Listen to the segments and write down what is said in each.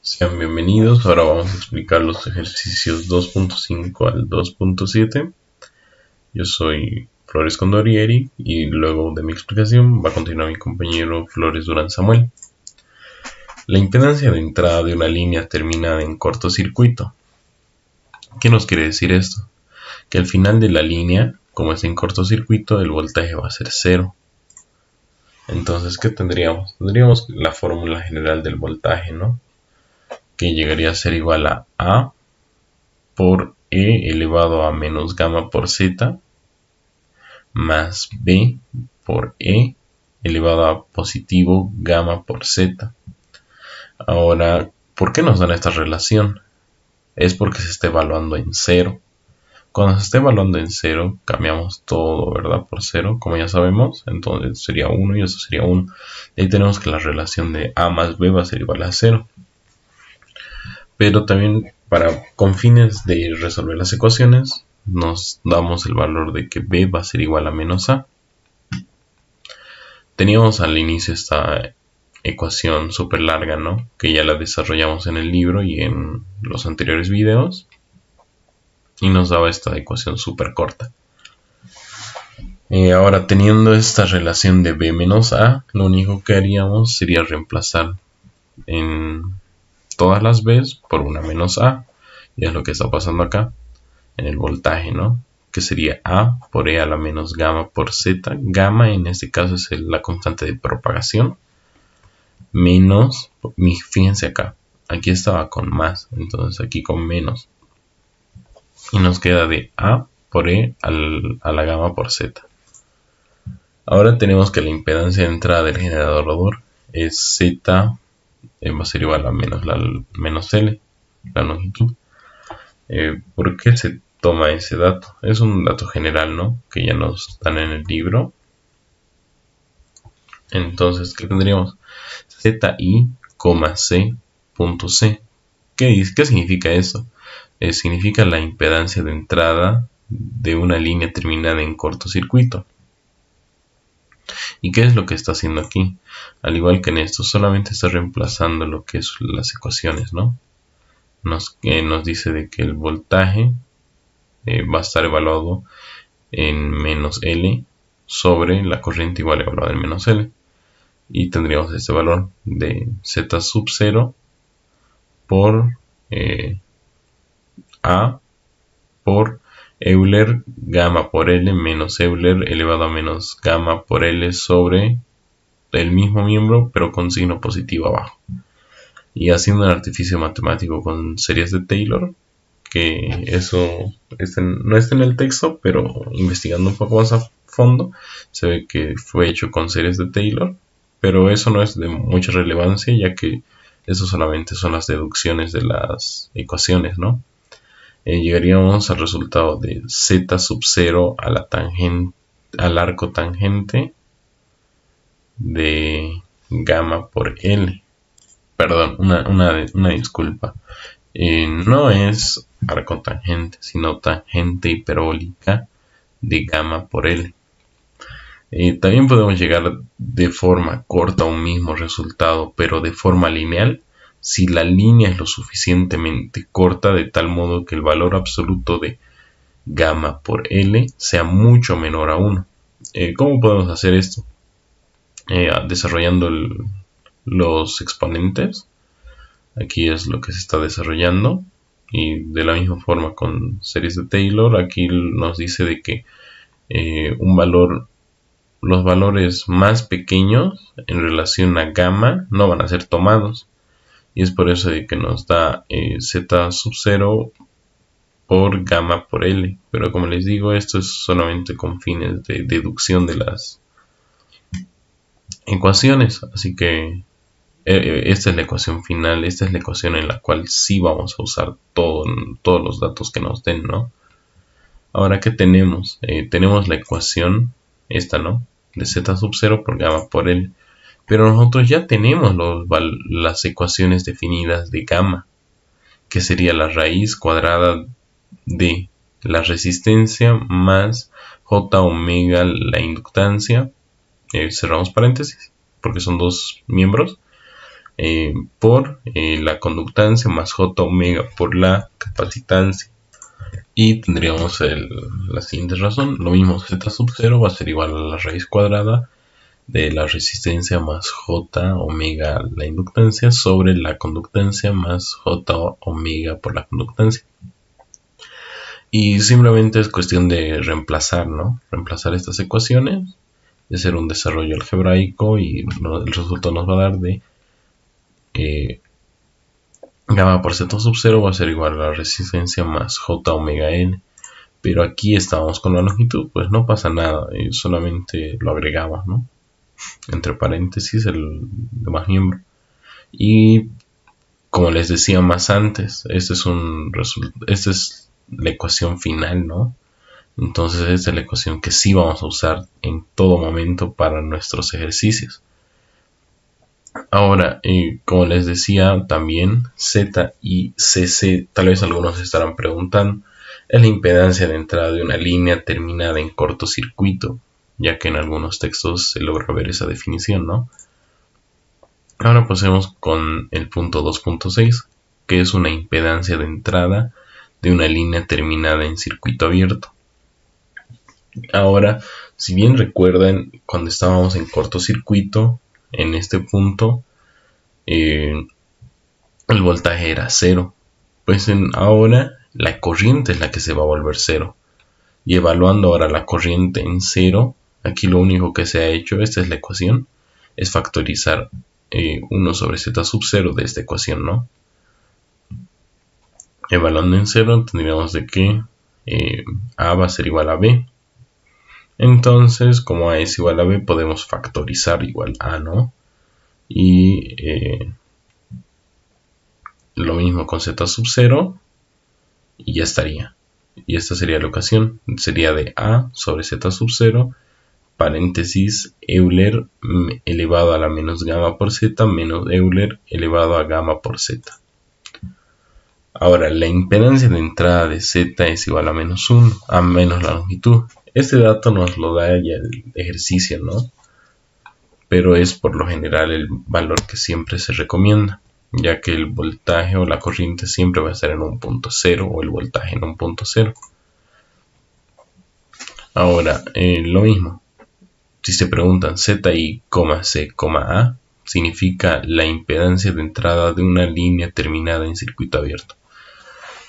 Sean bienvenidos, ahora vamos a explicar los ejercicios 2.5 al 2.7. Yo soy Flores Condorieri y luego de mi explicación va a continuar mi compañero Flores Durán Samuel. La impedancia de entrada de una línea terminada en cortocircuito. ¿Qué nos quiere decir esto? Que al final de la línea, como es en cortocircuito, el voltaje va a ser 0. Entonces, ¿qué tendríamos? Tendríamos la fórmula general del voltaje, ¿no? Que llegaría a ser igual a A por E elevado a menos gamma por Z más B por E elevado a positivo gamma por Z. Ahora, ¿por qué nos dan esta relación? Es porque se está evaluando en 0. Cuando se está evaluando en 0, cambiamos todo, ¿verdad? Por 0, como ya sabemos. Entonces sería 1 y eso sería 1. Y ahí tenemos que la relación de A más B va a ser igual a 0. Pero también con fines de resolver las ecuaciones nos damos el valor de que B va a ser igual a menos A. Teníamos al inicio esta ecuación súper larga, ¿no? Que ya la desarrollamos en el libro y en los anteriores videos. Y nos daba esta ecuación súper corta. Ahora, teniendo esta relación de B menos A, lo único que haríamos sería reemplazar en todas las B's por una menos A. Y es lo que está pasando acá en el voltaje, ¿no? Que sería A por E a la menos gamma por Z. Gamma en este caso es la constante de propagación. Menos, fíjense acá, aquí estaba con más, entonces aquí con menos. Y nos queda de A por E a la gamma por Z. Ahora tenemos que la impedancia de entrada del generador es Z, va a ser igual a menos L, la longitud. ¿Por qué se toma ese dato? Es un dato general, ¿no? Que ya nos dan en el libro. Entonces, ¿qué tendríamos? ZI, C.C. ¿Qué significa esto? Significa la impedancia de entrada de una línea terminada en cortocircuito. ¿Y qué es lo que está haciendo aquí? Al igual que en esto, solamente está reemplazando lo que es las ecuaciones, ¿no? Nos dice de que el voltaje va a estar evaluado en menos L sobre la corriente igual evaluada en menos L. Y tendríamos este valor de Z sub 0 por A por Euler gamma por L menos Euler elevado a menos gamma por L sobre el mismo miembro pero con signo positivo abajo. Y haciendo un artificio matemático con series de Taylor, que eso no está en el texto, pero investigando un poco más a fondo se ve que fue hecho con series de Taylor, pero eso no es de mucha relevancia ya que eso solamente son las deducciones de las ecuaciones, ¿no? Llegaríamos al resultado de Z sub 0 a la tangente, al arco tangente de gamma por L. Perdón, una disculpa. No es arco tangente, sino tangente hiperbólica de gamma por L. También podemos llegar de forma corta a un mismo resultado, pero de forma lineal, si la línea es lo suficientemente corta de tal modo que el valor absoluto de gamma por L sea mucho menor a 1. ¿Cómo podemos hacer esto? Desarrollando los exponentes. Aquí es lo que se está desarrollando. Y de la misma forma con series de Taylor, aquí nos dice de que los valores más pequeños en relación a gamma no van a ser tomados. Y es por eso de que nos da Z sub 0 por gamma por L. Pero como les digo, esto es solamente con fines de deducción de las ecuaciones. Así que esta es la ecuación final. Esta es la ecuación en la cual sí vamos a usar todos los datos que nos den, ¿no? Ahora, ¿qué tenemos? Tenemos la ecuación, esta, ¿no? De Z sub 0 por gamma por L. Pero nosotros ya tenemos las ecuaciones definidas de gamma, que sería la raíz cuadrada de la resistencia más J omega la inductancia, cerramos paréntesis, porque son dos miembros, por la conductancia más J omega por la capacitancia. Y tendríamos la siguiente razón, lo mismo, Z sub 0 va a ser igual a la raíz cuadrada de la resistencia más J omega la inductancia sobre la conductancia más J omega por la conductancia. Y simplemente es cuestión de reemplazar, ¿no? Reemplazar estas ecuaciones, de hacer un desarrollo algebraico y el resultado nos va a dar de gamma por Z sub 0 va a ser igual a la resistencia más J omega N. Pero aquí estábamos con la longitud, pues no pasa nada, solamente lo agregamos, ¿no? Entre paréntesis el demás miembro. Y como les decía más antes, esta es la ecuación final, ¿no? Entonces esta es la ecuación que sí vamos a usar en todo momento para nuestros ejercicios. Ahora, como les decía también, Z y CC, tal vez algunos estarán preguntando, es la impedancia de entrada de una línea terminada en cortocircuito, ya que en algunos textos se logra ver esa definición, ¿no? Ahora pasemos con el punto 2.6, que es una impedancia de entrada de una línea terminada en circuito abierto. Ahora, si bien recuerdan, cuando estábamos en cortocircuito, en este punto, el voltaje era 0. Pues ahora la corriente es la que se va a volver 0. Y evaluando ahora la corriente en 0, aquí lo único que se ha hecho, esta es la ecuación, es factorizar 1 sobre Z sub 0 de esta ecuación, ¿no? Evaluando en 0 tendríamos de que A va a ser igual a B. Entonces, como A es igual a B, podemos factorizar igual A, ¿no? Y lo mismo con Z sub 0 y ya estaría. Y esta sería la ecuación, sería de A sobre Z sub 0, paréntesis, Euler elevado a la menos gamma por Z, menos Euler elevado a gamma por Z. Ahora, la impedancia de entrada de Z es igual a menos 1, a menos la longitud. Este dato nos lo da ya el ejercicio, ¿no? Pero es por lo general el valor que siempre se recomienda, ya que el voltaje o la corriente siempre va a estar en un punto 0 o el voltaje en un punto 0. Ahora, lo mismo. Si se preguntan ZI, C, A, significa la impedancia de entrada de una línea terminada en circuito abierto.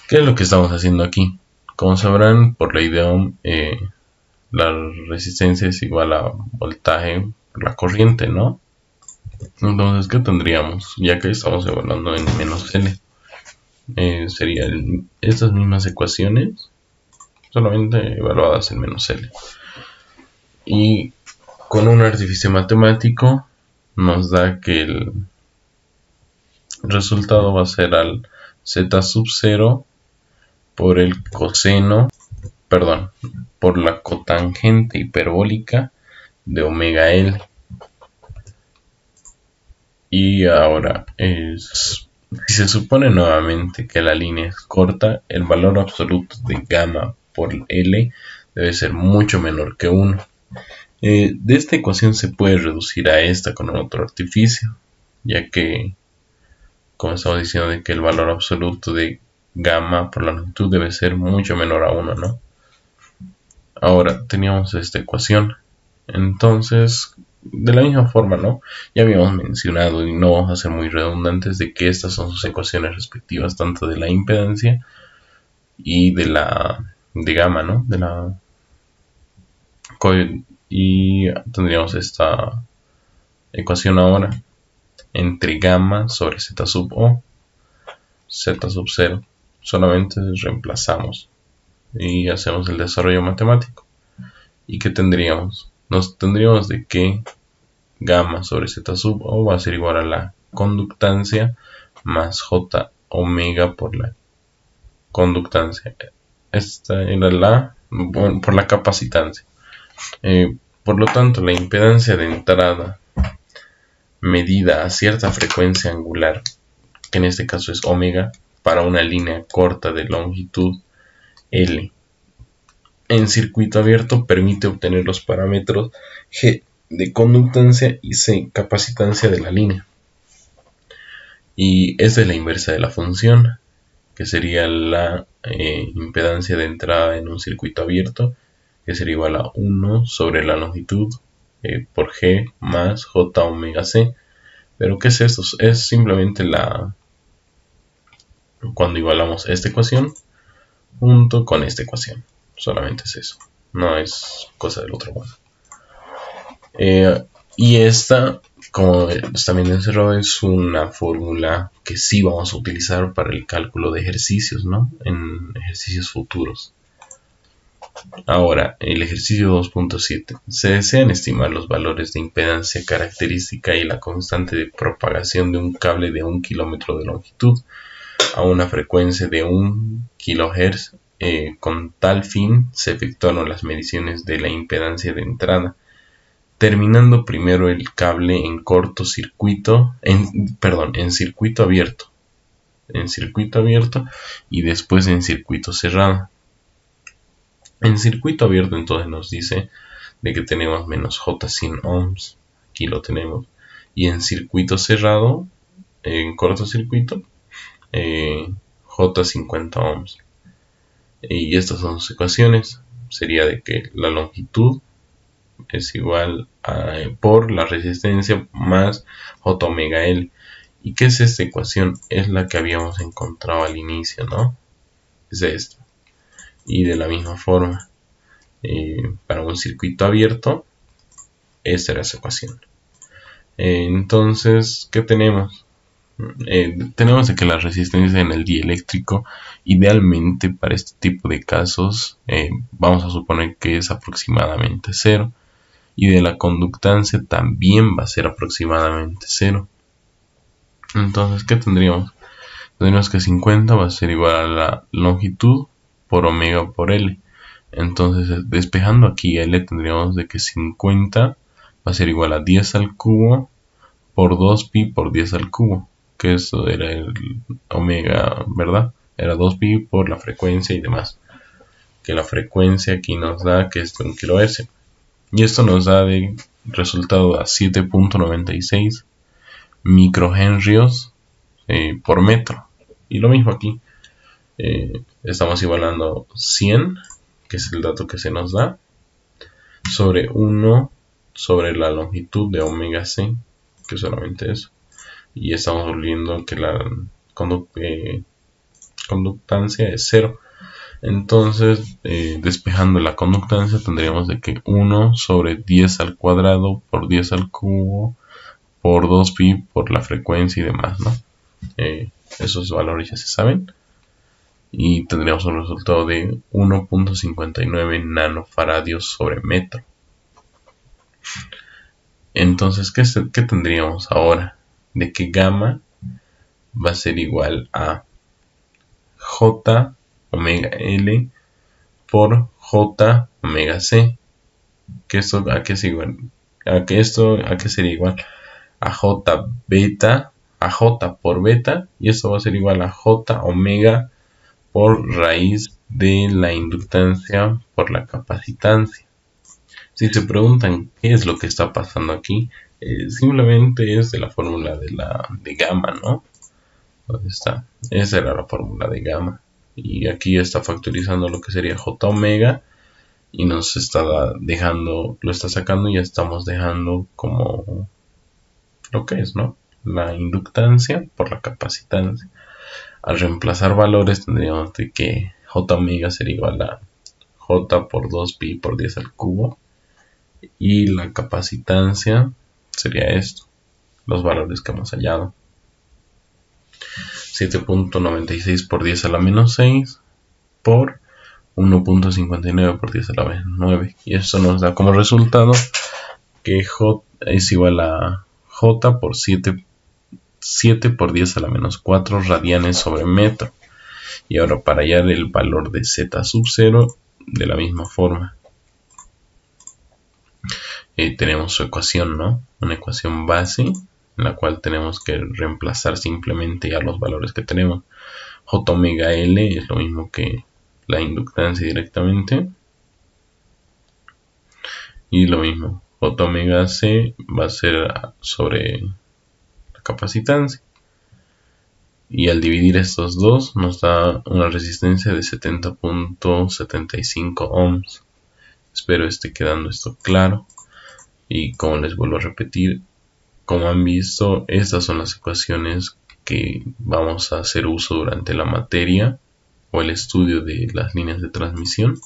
¿Qué es lo que estamos haciendo aquí? Como sabrán, por ley de Ohm, la resistencia es igual a voltaje por la corriente, ¿no? Entonces, ¿qué tendríamos? Ya que estamos evaluando en menos L. Serían estas mismas ecuaciones, solamente evaluadas en menos L. Y con un artificio matemático nos da que el resultado va a ser al Z sub 0 por el coseno, perdón, por la cotangente hiperbólica de omega L. Y ahora, si se supone nuevamente que la línea es corta, el valor absoluto de gamma por L debe ser mucho menor que 1. De esta ecuación se puede reducir a esta con otro artificio, ya que, como estamos diciendo, de que el valor absoluto de gamma por la longitud debe ser mucho menor a 1, ¿no? Ahora teníamos esta ecuación, entonces de la misma forma, ¿no? Ya habíamos mencionado, y no vamos a ser muy redundantes, de que estas son sus ecuaciones respectivas, tanto de la impedancia y de gamma, ¿no? Y tendríamos esta ecuación ahora entre gamma sobre Z sub O, Z sub 0. Solamente reemplazamos y hacemos el desarrollo matemático. ¿Y qué tendríamos? Nos tendríamos de que gamma sobre Z sub O va a ser igual a la conductancia más J omega por la conductancia. Esta era por la capacitancia. Por lo tanto, la impedancia de entrada medida a cierta frecuencia angular, que en este caso es omega, para una línea corta de longitud L en circuito abierto, permite obtener los parámetros G de conductancia y C capacitancia de la línea. Y esta es la inversa de la función, que sería la impedancia de entrada en un circuito abierto, que sería igual a 1 sobre la longitud por G más J omega C. Pero ¿qué es esto? Es simplemente cuando igualamos esta ecuación junto con esta ecuación. Solamente es eso. No es cosa del otro mundo. Y esta, como también encerrado, es una fórmula que sí vamos a utilizar para el cálculo de ejercicios, ¿no? En ejercicios futuros. Ahora, el ejercicio 2.7. Se desean estimar los valores de impedancia característica y la constante de propagación de un cable de 1 kilómetro de longitud a una frecuencia de 1 kHz. Con tal fin se efectuaron las mediciones de la impedancia de entrada, terminando primero el cable en cortocircuito, en circuito abierto, y después en circuito cerrado. En circuito abierto entonces nos dice de que tenemos menos J 100 ohms, aquí lo tenemos, y en circuito cerrado, en cortocircuito, J 50 ohms. Y estas son sus ecuaciones, sería de que la longitud es igual a por la resistencia más J omega L. ¿Y qué es esta ecuación? Es la que habíamos encontrado al inicio, ¿no? Es esta. Y de la misma forma, para un circuito abierto, esta era esa ecuación. Entonces, ¿qué tenemos? Tenemos de que la resistencia en el dieléctrico, idealmente para este tipo de casos, vamos a suponer que es aproximadamente 0. Y de la conductancia también va a ser aproximadamente 0. Entonces, ¿qué tendríamos? Tendríamos que 50 va a ser igual a la longitud por omega por L. Entonces, despejando aquí L, tendríamos de que 50 va a ser igual a 10 al cubo por 2pi por 10 al cubo. Que eso era el omega, ¿verdad? Era 2pi por la frecuencia y demás. Que la frecuencia aquí nos da que es de 1 kHz. Y esto nos da de resultado a 7.96 microhenrios por metro. Y lo mismo aquí. Estamos igualando 100, que es el dato que se nos da, sobre 1 sobre la longitud de omega c, que es solamente eso. Y estamos volviendo que la conductancia es 0. Entonces, despejando la conductancia, tendríamos de que 1 sobre 10 al cuadrado por 10 al cubo por 2pi por la frecuencia y demás, ¿no? Esos valores ya se saben. Y tendríamos un resultado de 1.59 nanofaradios sobre metro. Entonces, ¿qué tendríamos ahora? De que gamma va a ser igual a J omega L por J omega C. Que esto a qué es igual, a qué sería igual a J beta, a J por beta, y esto va a ser igual a J omega por raíz de la inductancia por la capacitancia. Si se preguntan qué es lo que está pasando aquí, simplemente es de la fórmula de gamma, ¿no? ¿Dónde está? Esa era la fórmula de gamma. Y aquí está factorizando lo que sería J omega y nos está dejando, lo está sacando y ya estamos dejando como lo que es, ¿no? La inductancia por la capacitancia. Al reemplazar valores tendríamos de que J omega sería igual a J por 2pi por 10 al cubo y la capacitancia sería esto, los valores que hemos hallado. 7.96 por 10 a la menos 6 por 1.59 por 10 a la menos 9. Y esto nos da como resultado que J es igual a J por 7 por 10 a la menos 4 radianes sobre metro. Y ahora para hallar el valor de Z sub 0 de la misma forma. Tenemos su ecuación, ¿no? Una ecuación base en la cual tenemos que reemplazar simplemente a los valores que tenemos. J omega L es lo mismo que la inductancia directamente. Y lo mismo, J omega C va a ser sobre la capacitancia. y al dividir estos dos nos da una resistencia de 70.75 ohms. Espero esté quedando esto claro, y como les vuelvo a repetir, como han visto, estas son las ecuaciones que vamos a hacer uso durante la materia o el estudio de las líneas de transmisión.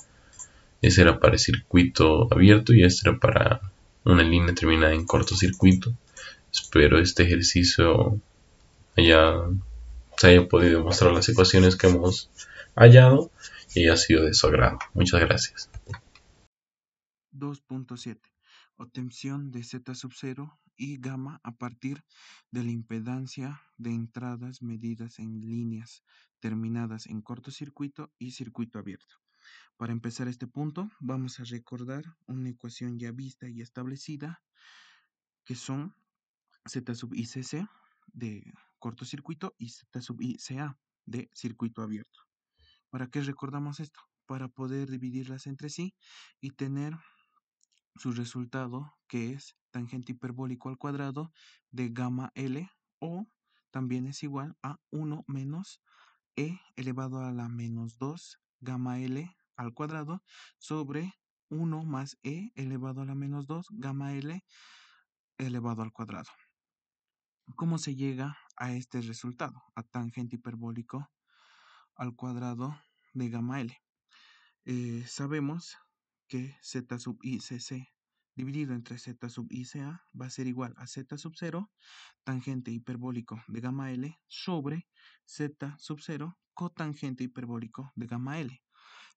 Ese era para el circuito abierto y este era para una línea terminada en cortocircuito. Espero este ejercicio se haya podido mostrar las ecuaciones que hemos hallado y haya sido de su agrado. Muchas gracias. 2.7. Obtención de Z sub 0 y gamma a partir de la impedancia de entradas medidas en líneas terminadas en cortocircuito y circuito abierto. Para empezar este punto, vamos a recordar una ecuación ya vista y establecida, que son Z sub ICC de cortocircuito y Z sub ICA de circuito abierto. ¿Para qué recordamos esto? Para poder dividirlas entre sí y tener su resultado, que es tangente hiperbólico al cuadrado de gamma L, o también es igual a 1 menos e elevado a la menos 2 gamma L al cuadrado sobre 1 más e elevado a la menos 2 gamma L elevado al cuadrado. ¿Cómo se llega a este resultado? A tangente hiperbólico al cuadrado de gamma L. Sabemos que z sub i cc dividido entre z sub i ca va a ser igual a z sub 0 tangente hiperbólico de gamma L sobre z sub 0 cotangente hiperbólico de gamma L.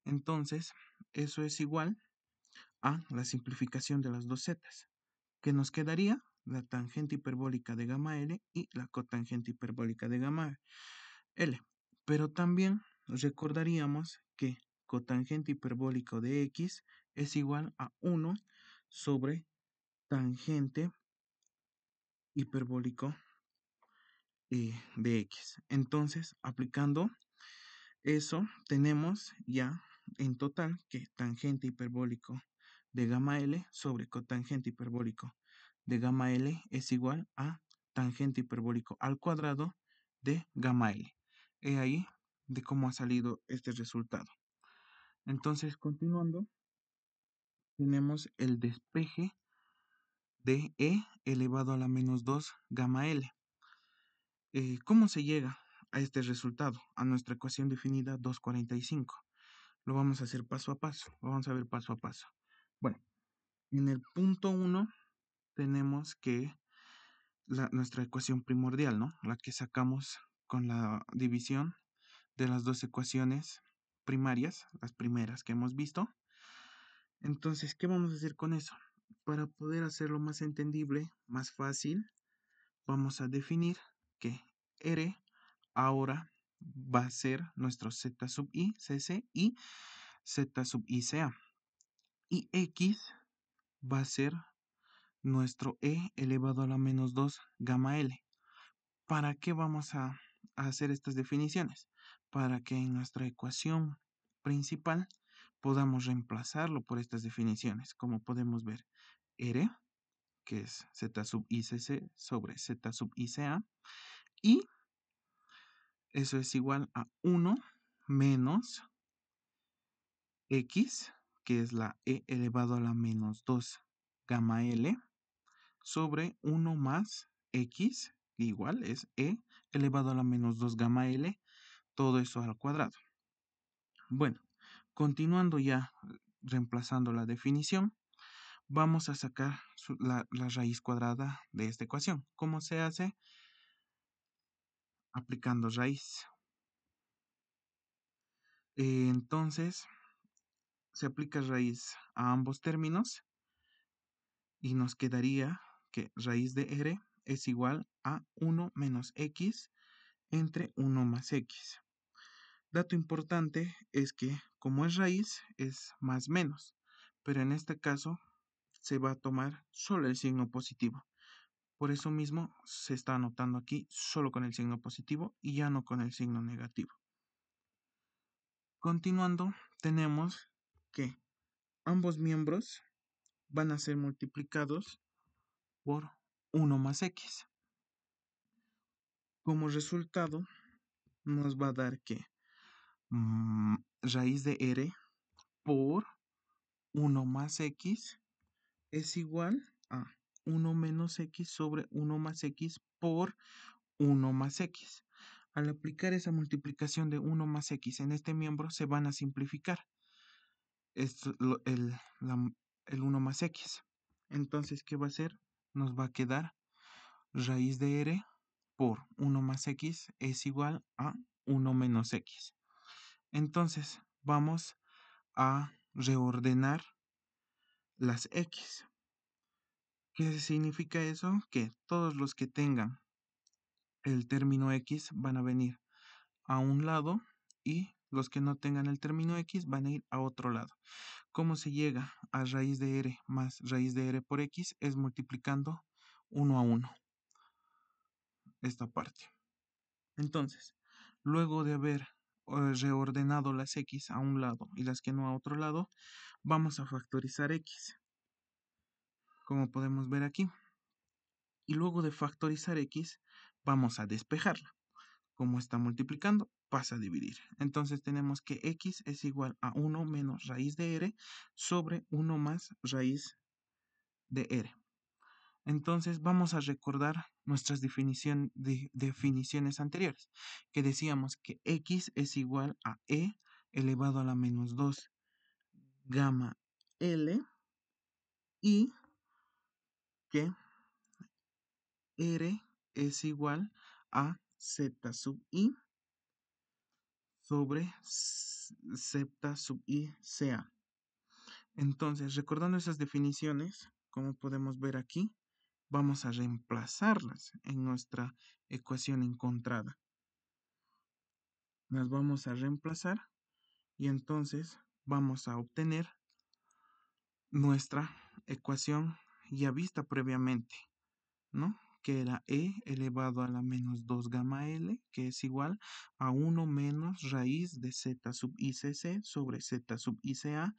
Entonces, eso es igual a la simplificación de las dos zetas, que nos quedaría la tangente hiperbólica de gamma L y la cotangente hiperbólica de gamma L. Pero también recordaríamos que cotangente hiperbólico de x es igual a 1 sobre tangente hiperbólico de x. Entonces, aplicando eso, tenemos ya en total que tangente hiperbólico de gamma L sobre cotangente hiperbólico de gamma L es igual a tangente hiperbólico al cuadrado de gamma L. He ahí de cómo ha salido este resultado. Entonces, continuando, tenemos el despeje de E elevado a la menos 2 gamma L. ¿Cómo se llega a este resultado? A nuestra ecuación definida 245. Lo vamos a hacer paso a paso. Lo vamos a ver paso a paso. Bueno, en el punto 1 tenemos que nuestra ecuación primordial, ¿no? La que sacamos con la división de las dos ecuaciones primarias, las primeras que hemos visto. Entonces, ¿qué vamos a hacer con eso? Para poder hacerlo más entendible, más fácil, vamos a definir que R ahora va a ser nuestro Z sub I, CC y Z sub I, CA. Y X va a ser nuestro E elevado a la menos 2 gamma L. ¿Para qué vamos a hacer estas definiciones? Para que en nuestra ecuación principal podamos reemplazarlo por estas definiciones. Como podemos ver, R, que es Z sub ICC sobre Z sub ICA, y eso es igual a 1 menos X, que es la E elevado a la menos 2 gamma L, sobre 1 más X, igual es E elevado a la menos 2 gamma L, todo eso al cuadrado. Bueno, continuando ya, reemplazando la definición, vamos a sacar la raíz cuadrada de esta ecuación. ¿Cómo se hace? Aplicando raíz. Entonces, se aplica raíz a ambos términos y nos quedaría que raíz de R es igual a 1 menos X entre 1 más X. Dato importante es que como es raíz es más menos, pero en este caso se va a tomar solo el signo positivo. Por eso mismo se está anotando aquí solo con el signo positivo y ya no con el signo negativo. Continuando, tenemos que ambos miembros van a ser multiplicados por 1 más x. Como resultado, nos va a dar que raíz de r por 1 más x es igual a 1 menos x sobre 1 más x por 1 más x. Al aplicar esa multiplicación de 1 más x en este miembro, se van a simplificar el 1 más x. Entonces, ¿qué va a ser? Nos va a quedar raíz de r por 1 más x es igual a 1 menos x. Entonces, vamos a reordenar las x. ¿Qué significa eso? Que todos los que tengan el término x van a venir a un lado y los que no tengan el término x van a ir a otro lado. ¿Cómo se llega a raíz de r más raíz de r por x? Es multiplicando 1 a 1 esta parte. Entonces, luego de haber reordenado las x a un lado y las que no a otro lado, vamos a factorizar x, como podemos ver aquí. Y luego de factorizar x, vamos a despejarla. Como está multiplicando, pasa a dividir. Entonces tenemos que x es igual a 1 menos raíz de r sobre 1 más raíz de r. Entonces vamos a recordar nuestras definiciones anteriores, que decíamos que x es igual a e elevado a la menos 2 gamma L y que R es igual a Z sub I sobre Z sub I CA. Entonces, recordando esas definiciones, como podemos ver aquí, vamos a reemplazarlas en nuestra ecuación encontrada. Las vamos a reemplazar y entonces vamos a obtener nuestra ecuación ya vista previamente, ¿no? Que era e elevado a la menos 2 gamma L, que es igual a 1 menos raíz de Z sub ICC sobre Z sub ICA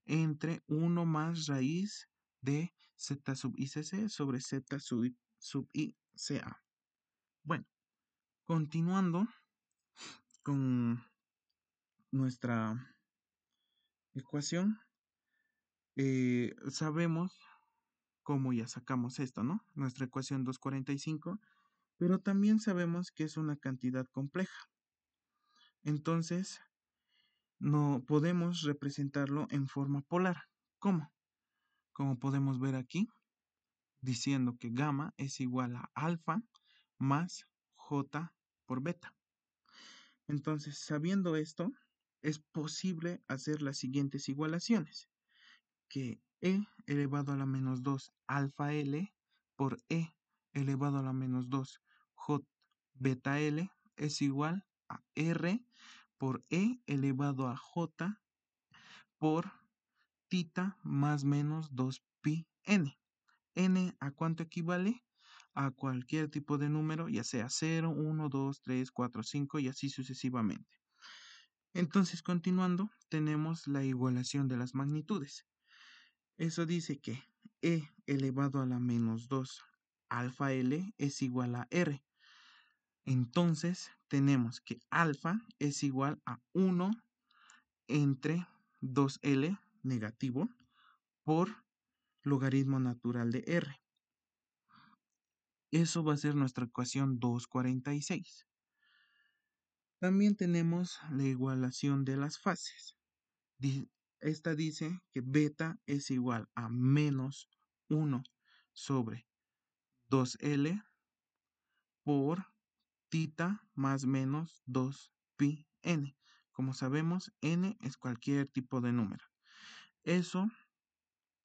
entre 1 más raíz de Z sub ICC sobre Z sub ICA. Bueno, continuando con nuestra ecuación, sabemos cómo ya sacamos esto, ¿no? Nuestra ecuación 245, pero también sabemos que es una cantidad compleja. Entonces, no podemos representarlo en forma polar. ¿Cómo? Como podemos ver aquí, diciendo que gamma es igual a alfa más j por beta. Entonces, sabiendo esto, es posible hacer las siguientes igualaciones, que e elevado a la menos 2 alfa L por e elevado a la menos 2 j beta L es igual a r por e elevado a j por tita más menos 2 pi n. ¿N a cuánto equivale? A cualquier tipo de número, ya sea 0, 1, 2, 3, 4, 5 y así sucesivamente. Entonces, continuando, tenemos la igualación de las magnitudes. Eso dice que e elevado a la menos 2 alfa L es igual a r. Entonces, tenemos que alfa es igual a 1 entre 2L negativo por logaritmo natural de R. Eso va a ser nuestra ecuación 246. También tenemos la igualación de las fases. Esta dice que beta es igual a menos 1 sobre 2L por tita más menos 2 pi n. Como sabemos, n es cualquier tipo de número. Eso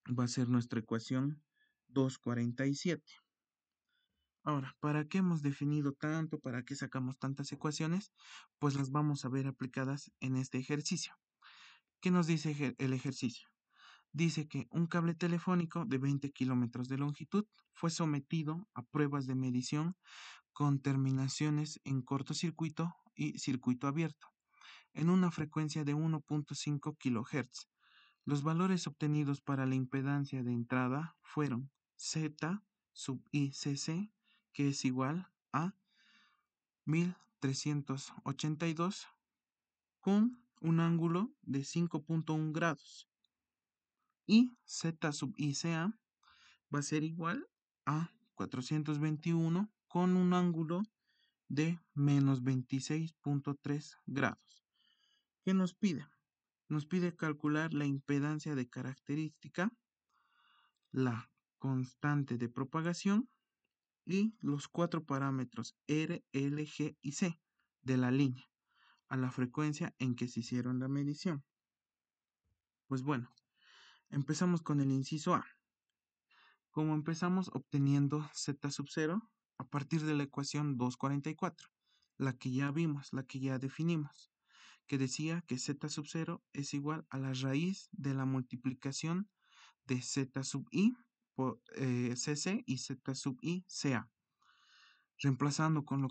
va a ser nuestra ecuación 247. Ahora, ¿para qué hemos definido tanto? ¿Para qué sacamos tantas ecuaciones? Pues las vamos a ver aplicadas en este ejercicio. ¿Qué nos dice el ejercicio? Dice que un cable telefónico de 20 kilómetros de longitud fue sometido a pruebas de medición con terminaciones en cortocircuito y circuito abierto, en una frecuencia de 1.5 kHz. Los valores obtenidos para la impedancia de entrada fueron Z sub ICC, que es igual a 382 con un ángulo de 5.1 grados. Y Z sub ICA va a ser igual a 421 con un ángulo de menos 26.3 grados. ¿Qué nos pide? Nos pide calcular la impedancia de característica, la constante de propagación y los cuatro parámetros R, L, G y C de la línea a la frecuencia en que se hicieron la medición. Pues bueno, empezamos con el inciso A. Como empezamos obteniendo Z sub 0 a partir de la ecuación 244, la que ya vimos, la que ya definimos, que decía que Z sub 0 es igual a la raíz de la multiplicación de Z sub I por CC y Z sub I CA. Reemplazando con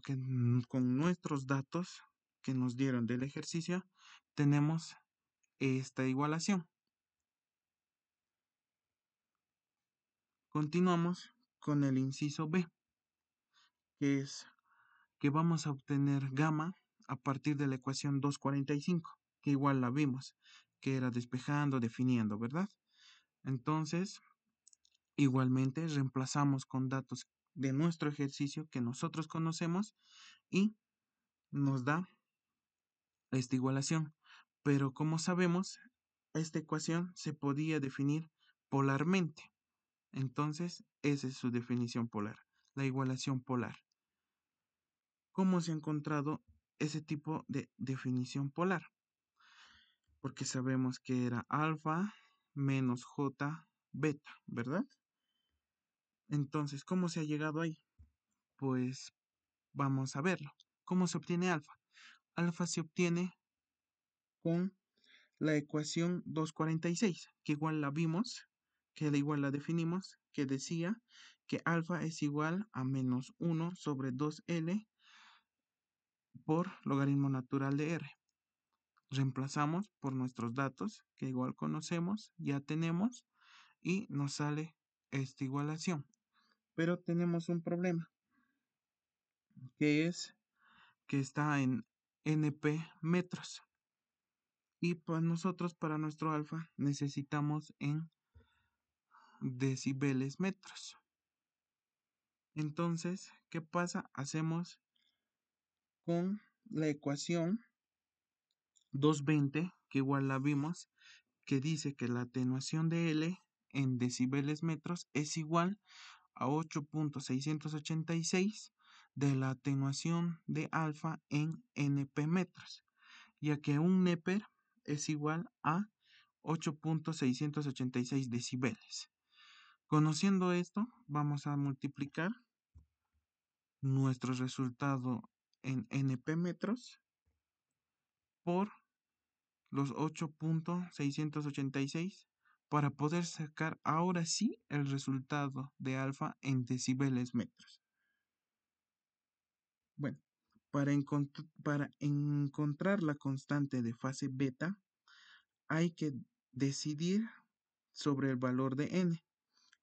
con nuestros datos que nos dieron del ejercicio, tenemos esta igualación. Continuamos con el inciso B, que es que vamos a obtener gamma a partir de la ecuación 245, que igual la vimos, que era despejando, definiendo, ¿verdad? Entonces, igualmente reemplazamos con datos de nuestro ejercicio que nosotros conocemos y nos da esta igualación. Pero como sabemos, esta ecuación se podía definir polarmente. Entonces, esa es su definición polar, la igualación polar. ¿Cómo se ha encontrado ese tipo de definición polar? Porque sabemos que era alfa menos j beta, ¿verdad? Entonces, ¿cómo se ha llegado ahí? Pues vamos a verlo. ¿Cómo se obtiene alfa? Alfa se obtiene con la ecuación 246, que igual la vimos, que igual la definimos, que decía que alfa es igual a menos 1 sobre 2L por logaritmo natural de R. Reemplazamos por nuestros datos, que igual conocemos, ya tenemos, y nos sale esta igualación. Pero tenemos un problema, que es que está en NP metros. Y pues nosotros para nuestro alfa necesitamos en decibeles metros. Entonces, ¿qué pasa? Hacemos con la ecuación 220, que igual la vimos, que dice que la atenuación de L en decibeles metros es igual a 8.686 de la atenuación de alfa en NP metros, ya que un NEPER es igual a 8.686 decibeles. Conociendo esto, vamos a multiplicar nuestro resultado en NP metros por los 8.686 para poder sacar ahora sí el resultado de alfa en decibeles metros. Bueno, para encontrar la constante de fase beta, hay que decidir sobre el valor de n.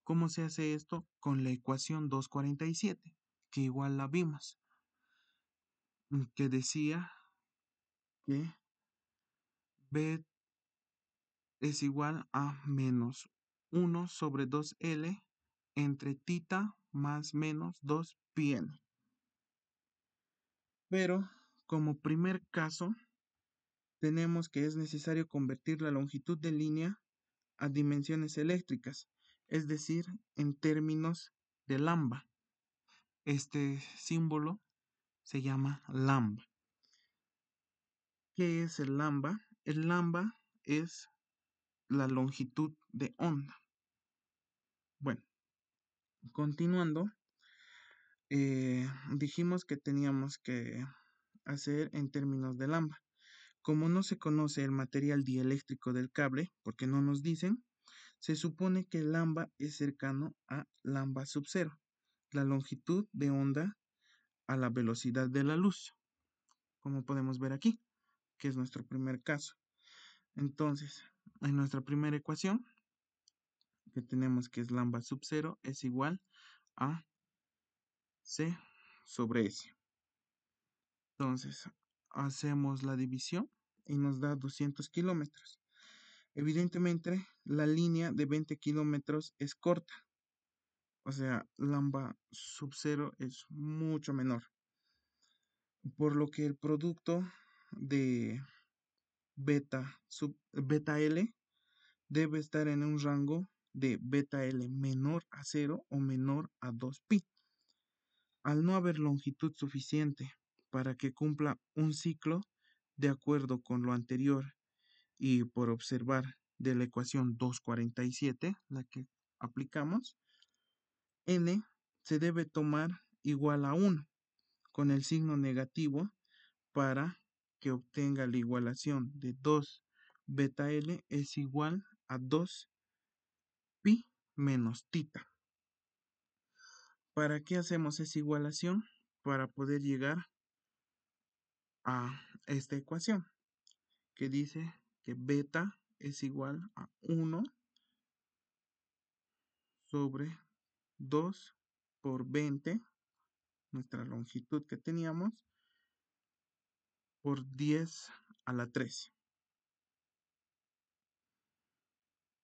¿Cómo se hace esto? Con la ecuación 247, que igual la vimos, que decía que b es igual a menos 1 sobre 2L entre tita más menos 2 pi n. Pero como primer caso, tenemos que es necesario convertir la longitud de línea a dimensiones eléctricas, es decir, en términos de lambda. Este símbolo se llama lambda. ¿Qué es el lambda? El lambda es la longitud de onda. Bueno, continuando, dijimos que teníamos que hacer en términos de lambda. Como no se conoce el material dieléctrico del cable, porque no nos dicen, se supone que lambda es cercano a lambda sub 0, la longitud de onda a la velocidad de la luz, como podemos ver aquí, que es nuestro primer caso. Entonces, en nuestra primera ecuación, que tenemos que es lambda sub 0 es igual a C sobre S. Entonces, hacemos la división y nos da 200 kilómetros. Evidentemente, la línea de 20 kilómetros es corta, o sea, lambda sub 0 es mucho menor, por lo que el producto de beta L debe estar en un rango de beta L menor a 0 o menor a 2pi. Al no haber longitud suficiente para que cumpla un ciclo de acuerdo con lo anterior y por observar de la ecuación 247, la que aplicamos, n se debe tomar igual a 1 con el signo negativo para que obtenga la igualación de 2 beta L es igual a 2 pi menos tita. ¿Para qué hacemos esa igualación? Para poder llegar a esta ecuación que dice que beta es igual a 1 sobre 2 por 20, nuestra longitud que teníamos, por 10 a la 13.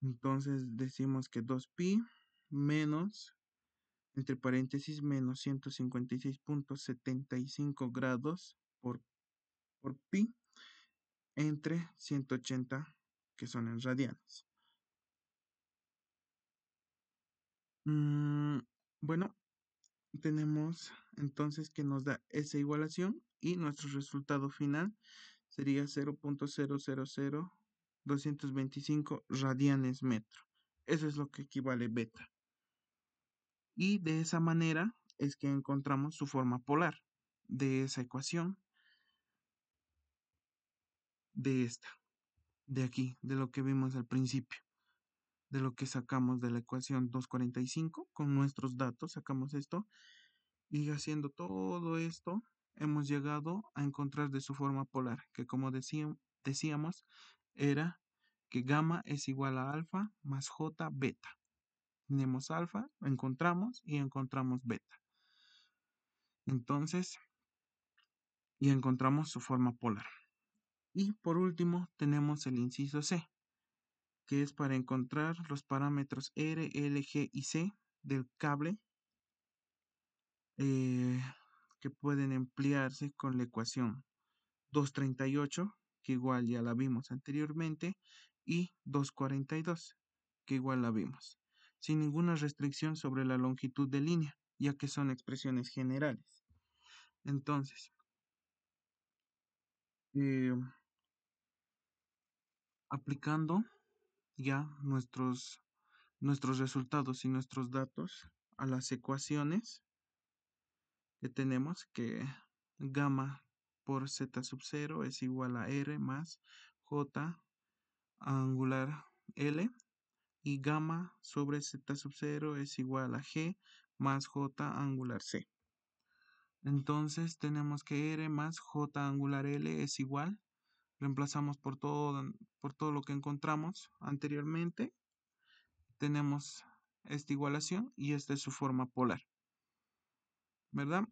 Entonces decimos que 2pi menos, entre paréntesis, menos 156.75 grados por pi entre 180 que son en radianes. Bueno, tenemos entonces que nos da esa igualación y nuestro resultado final sería 0.000225 radianes metro. Eso es lo que equivale beta. Y de esa manera es que encontramos su forma polar de esa ecuación, de esta, de aquí, de lo que vimos al principio, de lo que sacamos de la ecuación 245 con nuestros datos, sacamos esto y haciendo todo esto hemos llegado a encontrar de su forma polar, que como decíamos era que gamma es igual a alfa más j beta. Tenemos alfa, encontramos y encontramos beta. Entonces, y encontramos su forma polar. Y por último, tenemos el inciso C, que es para encontrar los parámetros R, L, G y C del cable que pueden emplearse con la ecuación 238, que igual ya la vimos anteriormente, y 242, que igual la vimos, sin ninguna restricción sobre la longitud de línea, ya que son expresiones generales. Entonces, eh, aplicando ya nuestros resultados y nuestros datos a las ecuaciones que tenemos, que gamma por z sub 0 es igual a r más j angular L y gamma sobre z sub 0 es igual a G más J angular C. Entonces tenemos que R más J angular L es igual. Reemplazamos por todo lo que encontramos anteriormente. Tenemos esta igualación y esta es su forma polar, ¿verdad?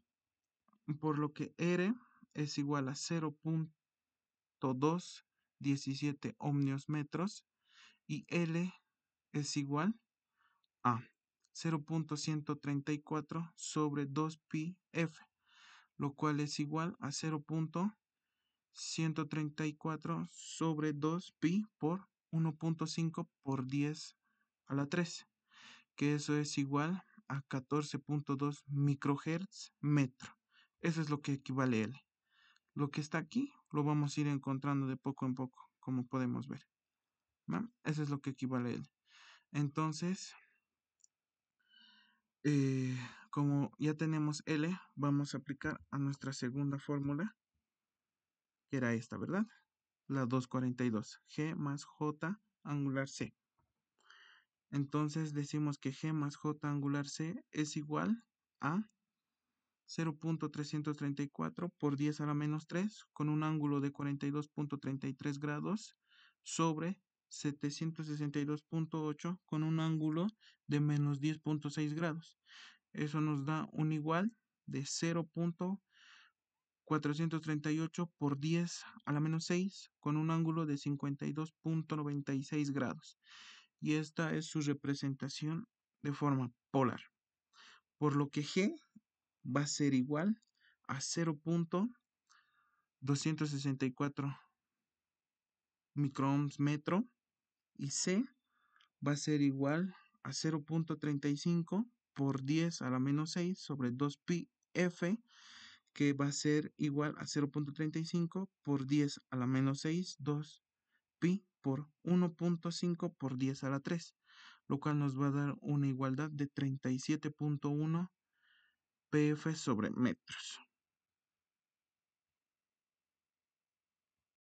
Por lo que R es igual a 0.217 ohmios metros y L es igual a 0.134 sobre 2pi f, lo cual es igual a 0.134 sobre 2pi por 1.5 por 10 a la 13, que eso es igual a 14.2 microhertz metro. Eso es lo que equivale a L. Lo que está aquí lo vamos a ir encontrando de poco en poco, como podemos ver, ¿no? Eso es lo que equivale a L. Entonces, como ya tenemos L, vamos a aplicar a nuestra segunda fórmula, que era esta, ¿verdad? La 242, G más J angular C. Entonces decimos que G más J angular C es igual a 0.334 por 10 a la menos 3 con un ángulo de 42.33 grados sobre 762.8 con un ángulo de menos 10.6 grados. Eso nos da un igual de 438 por 10 a la menos 6 con un ángulo de 52.96 grados. Y esta es su representación de forma polar. Por lo que G va a ser igual a 0.264 microohms metro y C va a ser igual a 0.35 por 10 a la menos 6 sobre 2pi f, que va a ser igual a 0.35 por 10 a la menos 6, 2pi por 1.5 por 10 a la 3, lo cual nos va a dar una igualdad de 37.1 pf sobre metros.